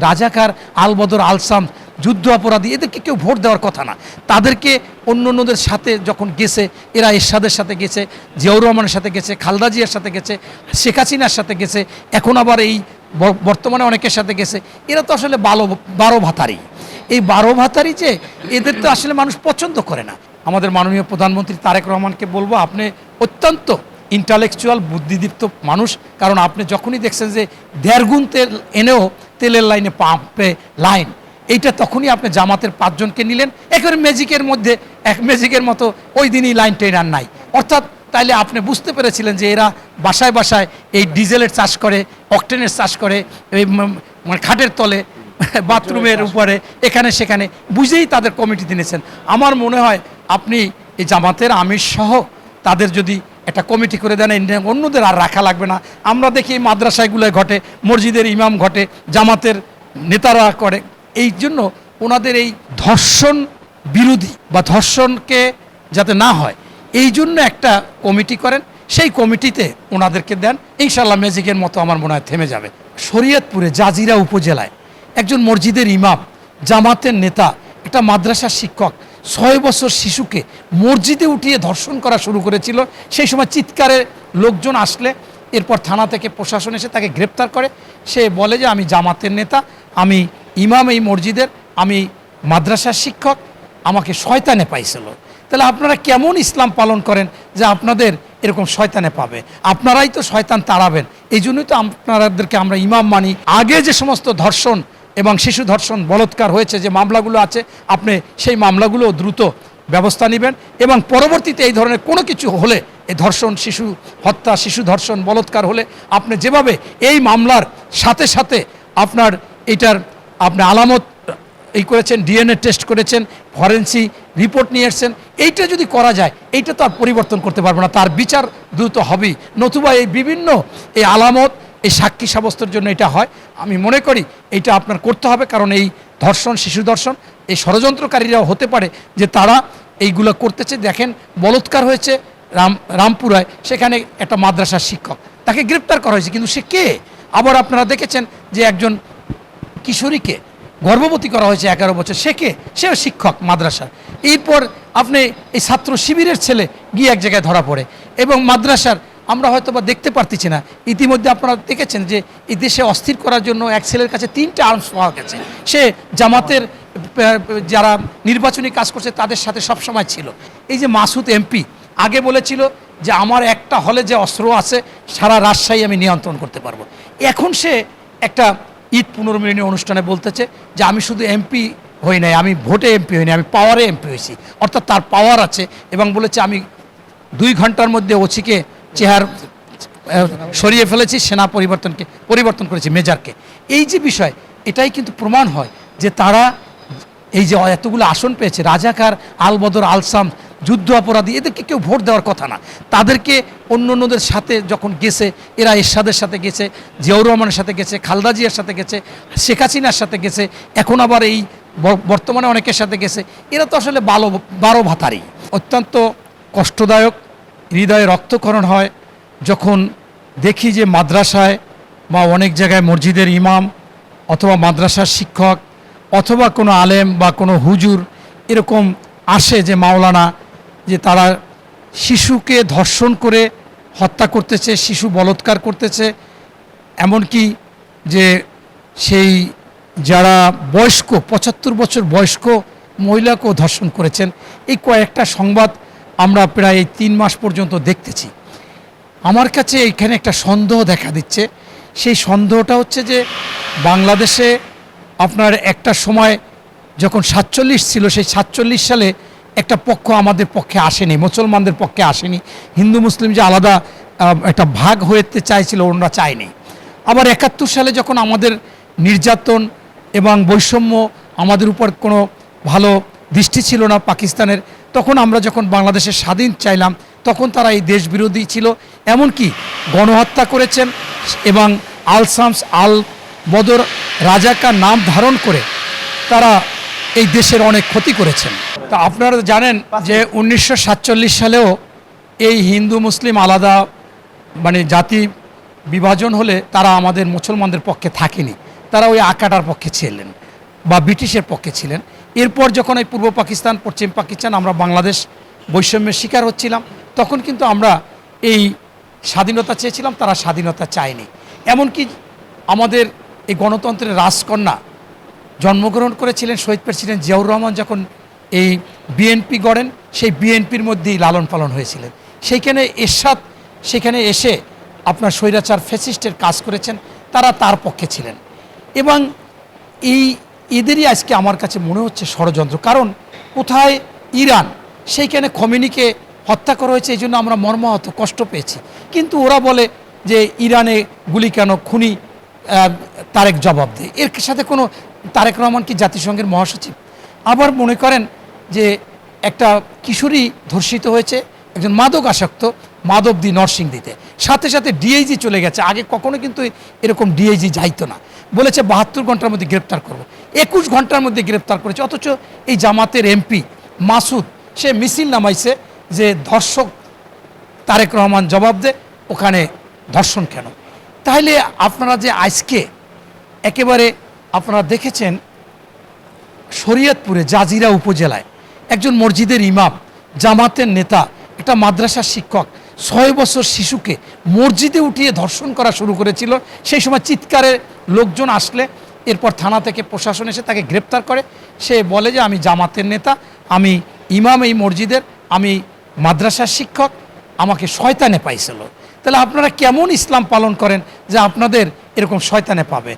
রাজাকার, আল বদর, আল শামস, যুদ্ধ অপরাধী, এদেরকে কেউ ভোট দেওয়ার কথা না। তাদেরকে অন্যদের সাথে যখন গেছে, এরা এরশাদের সাথে গেছে, জিয়াউর রহমানের সাথে গেছে, খালেদা জিয়ার সাথে গেছে, শেখ হাসিনার সাথে গেছে, এখন আবার এই বর্তমানে অনেকের সাথে গেছে। এরা তো আসলে বারো ভাতারি। এই বারো ভাতারি যে এদের তো আসলে মানুষ পছন্দ করে না। আমাদের মাননীয় প্রধানমন্ত্রী তারেক রহমানকে বলবো, আপনি অত্যন্ত ইন্টালেকচুয়াল, বুদ্ধিদীপ্ত মানুষ। কারণ আপনি যখনই দেখছেন যে 1.5 গুণ তেল এনেও তেলের লাইনে পাম্পে লাইন, এইটা তখনই আপনি জামাতের 5 জনকে নিলেন, একেবারে ম্যাজিকের মতো ওই দিনই লাইন ট্রেন আর নাই। অর্থাৎ তাইলে আপনি বুঝতে পেরেছিলেন যে এরা বাসায় বাসায় এই ডিজেলের চাষ করে, অকটেনের চাষ করে, এই মানে খাটের তলে, বাথরুমের উপরে, এখানে সেখানে, বুঝেই তাদের কমিটি দিয়েছেন। আমার মনে হয় আপনি এই জামাতের আমির সহ তাদের যদি একটা কমিটি করে দেন, অন্যদের আর রাখা লাগবে না। আমরা দেখি এই মাদ্রাসাগুলোয় ঘটে, মসজিদের ইমাম ঘটে, জামাতের নেতারা করে। এই জন্য ওনাদের এই ধর্ষণ বিরোধী বা ধর্ষণকে যাতে না হয়, এই জন্য একটা কমিটি করেন, সেই কমিটিতে ওনাদেরকে দেন, ইনশাল্লাহ ম্যাজিকের মতো আমার মনে হয় থেমে যাবে। শরীয়তপুরে জাজিরা উপজেলায় একজন মসজিদের ইমাম, জামাতের নেতা, একটা মাদ্রাসার শিক্ষক 6 বছর শিশুকে মসজিদে উঠিয়ে ধর্ষণ করা শুরু করেছিল। সেই সময় চিৎকারে লোকজন আসলে এরপর থানা থেকে প্রশাসন এসে তাকে গ্রেপ্তার করে। সে বলে যে আমি জামাতের নেতা, আমি ইমাম এই মসজিদের, আমি মাদ্রাসার শিক্ষক, আমাকে শয়তানে পাইছিল। তাহলে আপনারা কেমন ইসলাম পালন করেন যে আপনাদের এরকম শয়তানে পাবে? আপনারাই তো শয়তান তাড়াবেন। এই জন্যই তো আপনাদেরকে আমরা ইমাম মানি। আগে যে সমস্ত ধর্ষণ এবং শিশু ধর্ষণ, বলৎকার হয়েছে, যে মামলাগুলো আছে, আপনি সেই মামলাগুলো দ্রুত ব্যবস্থা নেবেন এবং পরবর্তীতে এই ধরনের কোনো কিছু হলে, এই ধর্ষণ, শিশু হত্যা, শিশু ধর্ষণ, বলৎকার হলে আপনি যেভাবে এই মামলার সাথে সাথে আপনার এটার আপনি আলামত এই করেছেন, ডিএনএ টেস্ট করেছেন, ফরেন্সিক রিপোর্ট নিয়ে এসছেন, এইটা যদি করা যায়, এইটা তো আর পরিবর্তন করতে পারবে না, তার বিচার দ্রুত হবেই। নতুবা এই বিভিন্ন এই আলামত, এই সাক্ষী সাব্যস্তের জন্য এটা হয়। আমি মনে করি এইটা আপনার করতে হবে, কারণ এই ধর্ষণ, শিশু ধর্ষণ, এই ষড়যন্ত্রকারীরাও হতে পারে যে তারা এইগুলো করতেছে। দেখেন বলৎকার হয়েছে রামপুরায়, সেখানে একটা মাদ্রাসার শিক্ষক, তাকে গ্রেপ্তার করা হয়েছে, কিন্তু সে কে? আবার আপনারা দেখেছেন যে একজন কিশোরীকে গর্ভবতী করা হয়েছে 11 বছর, সে কে? সেও শিক্ষক মাদ্রাসার। এরপর আপনি এই ছাত্র শিবিরের ছেলে গিয়ে এক জায়গায় ধরা পড়ে, এবং মাদ্রাসার আমরা হয়তো বা দেখতে পারতেছি না। ইতিমধ্যে আপনারা দেখেছেন যে এই দেশে অস্থির করার জন্য এক ছেলের কাছে 3টে আর্মস পাওয়া গেছে। সে জামাতের যারা নির্বাচনী কাজ করছে তাদের সাথে সবসময় ছিল। এই যে মাসুদ এমপি আগে বলেছিল যে আমার একটা হলে যে অস্ত্র আছে সারা রাজশাহী আমি নিয়ন্ত্রণ করতে পারবো। এখন সে একটা ঈদ পুনর্মিলনী অনুষ্ঠানে বলতেছে যে আমি শুধু এমপি হই নাই, আমি ভোটে এমপি হই নাই, আমি পাওয়ারে এমপি হয়েছি। অর্থাৎ তার পাওয়ার আছে, এবং বলেছে আমি 2 ঘন্টার মধ্যে ওসিকে সরিয়ে ফেলেছি, সেনা পরিবর্তন করেছি, মেজরকে। এই যে বিষয়, এটাই কিন্তু প্রমাণ হয় যে তারা এই যে এতগুলো আসন পেয়েছে, রাজাকার, আল বদর, আল শামস, যুদ্ধ অপরাধী, এদেরকে কেউ ভোট দেওয়ার কথা না। তাদেরকে অন্যদের সাথে যখন গেছে, এরা এরশাদের সাথে গেছে, জিয়াউর রহমানের সাথে গেছে, খালেদা জিয়ার সাথে গেছে, শেখ হাসিনার সাথে গেছে, এখন আবার এই বর্তমানে অনেকের সাথে গেছে। এরা তো আসলে বারো ভাতারি। অত্যন্ত কষ্টদায়ক, হৃদয়ে রক্তক্ষরণ হয় যখন দেখি যে মাদ্রাসায় বা অনেক জায়গায় মসজিদের ইমাম অথবা মাদ্রাসার শিক্ষক অথবা কোনো আলেম বা কোনো হুজুর এরকম আসে যে মাওলানা, যে তারা শিশুকে ধর্ষণ করে হত্যা করতেছে, শিশু বলৎকার করতেছে, এমনকি যে সেই যারা বয়স্ক 75 বছর বয়স্ক মহিলাকেও ধর্ষণ করেছেন। এই কয়েকটা সংবাদ আমরা প্রায় 3 মাস পর্যন্ত দেখতেছি। আমার কাছে এইখানে একটা সন্দেহ দেখা দিচ্ছে। সেই সন্দেহটা হচ্ছে যে বাংলাদেশে আপনার একটা সময় যখন 47 ছিল, সেই 47 সালে একটা পক্ষ আমাদের পক্ষে আসেনি, মুসলমানদের পক্ষে আসেনি। হিন্দু মুসলিম যে আলাদা একটা ভাগ হতে চাইছিল, ওনারা চায়নি। আবার 71 সালে যখন আমাদের নির্যাতন এবং বৈষম্য, আমাদের উপর কোনো ভালো দৃষ্টি ছিল না পাকিস্তানের, তখন আমরা যখন বাংলাদেশের স্বাধীন চাইলাম, তখন তারা এই দেশবিরোধী ছিল, এমনকি গণহত্যা করেছেন এবং আল শামস, আল বদর, রাজাকার নাম ধারণ করে তারা এই দেশের অনেক ক্ষতি করেছেন। তা আপনারা জানেন যে 1947 সালেও এই হিন্দু মুসলিম আলাদা মানে জাতি বিভাজন হলে তারা আমাদের মুসলমানদের পক্ষে থাকেনি, তারা ওই আকাটার পক্ষে ছিলেন বা ব্রিটিশের পক্ষে ছিলেন। এরপর যখন এই পূর্ব পাকিস্তান পশ্চিম পাকিস্তান আমরা বাংলাদেশ বৈষম্যের শিকার হচ্ছিলাম, তখন কিন্তু আমরা এই স্বাধীনতা চেয়েছিলাম, তারা স্বাধীনতা চায়নি। এমনকি আমাদের এই গণতন্ত্রের রাজকন্যা জন্মগ্রহণ করেছিলেন শহীদ প্রেসিডেন্ট জিয়াউর রহমান যখন এই বিএনপি গড়েন, সেই বিএনপির মধ্যেই লালন পালন হয়েছিলেন। সেইখানে এরশাদ সেখানে এসে আপনার স্বৈরাচার ফ্যাসিস্টের কাজ করেছেন, তারা তার পক্ষে ছিলেন। এবং এদেরই আজকে আমার কাছে মনে হচ্ছে ষড়যন্ত্র। কারণ কোথায় ইরান, সেইখানে খমেনিকে হত্যা করা হয়েছে, এই জন্য আমরা মর্মাহত কষ্ট পেয়েছি। কিন্তু ওরা বলে যে ইরানে গুলি কেন, খুনি তারেক জবাব দেয়। এর সাথে কোনো, তারেক রহমান কি জাতিসংঘের মহাসচিব? আবার মনে করেন যে একটা কিশোরী ধর্ষিত হয়েছে, একজন মাদক আসক্ত, মাধবদী নরসিংদীতে, সাথে সাথে ডিআইজি চলে গেছে। আগে কখনো কিন্তু এরকম ডিআইজি যাইতো না, বলেছে 72 ঘন্টার মধ্যে গ্রেপ্তার করব। 21 ঘন্টার মধ্যে গ্রেপ্তার করেছে। অথচ এই জামাতের এমপি মাসুদ, সে মিছিল নামাইছে যে ধর্ষক তারেক রহমান জবাব দে, ওখানে ধর্ষণ কেন? তাহলে আপনারা যে আজকে একেবারে আপনারা দেখেছেন শরীয়তপুরে জাজিরা উপজেলায় একজন মসজিদের ইমাম, জামাতের নেতা, একটা মাদ্রাসার শিক্ষক 6 বছর শিশুকে মসজিদে উঠিয়ে ধর্ষণ করা শুরু করেছিল। সেই সময় চিৎকারের লোকজন আসলে এরপর থানা থেকে প্রশাসন এসে তাকে গ্রেপ্তার করে। সে বলে যে আমি জামাতের নেতা, আমি ইমাম এই মসজিদের, আমি মাদ্রাসার শিক্ষক, আমাকে শয়তানে পাইছিল। তাহলে আপনারা কেমন ইসলাম পালন করেন যে আপনাদের এরকম শয়তানে পাবে?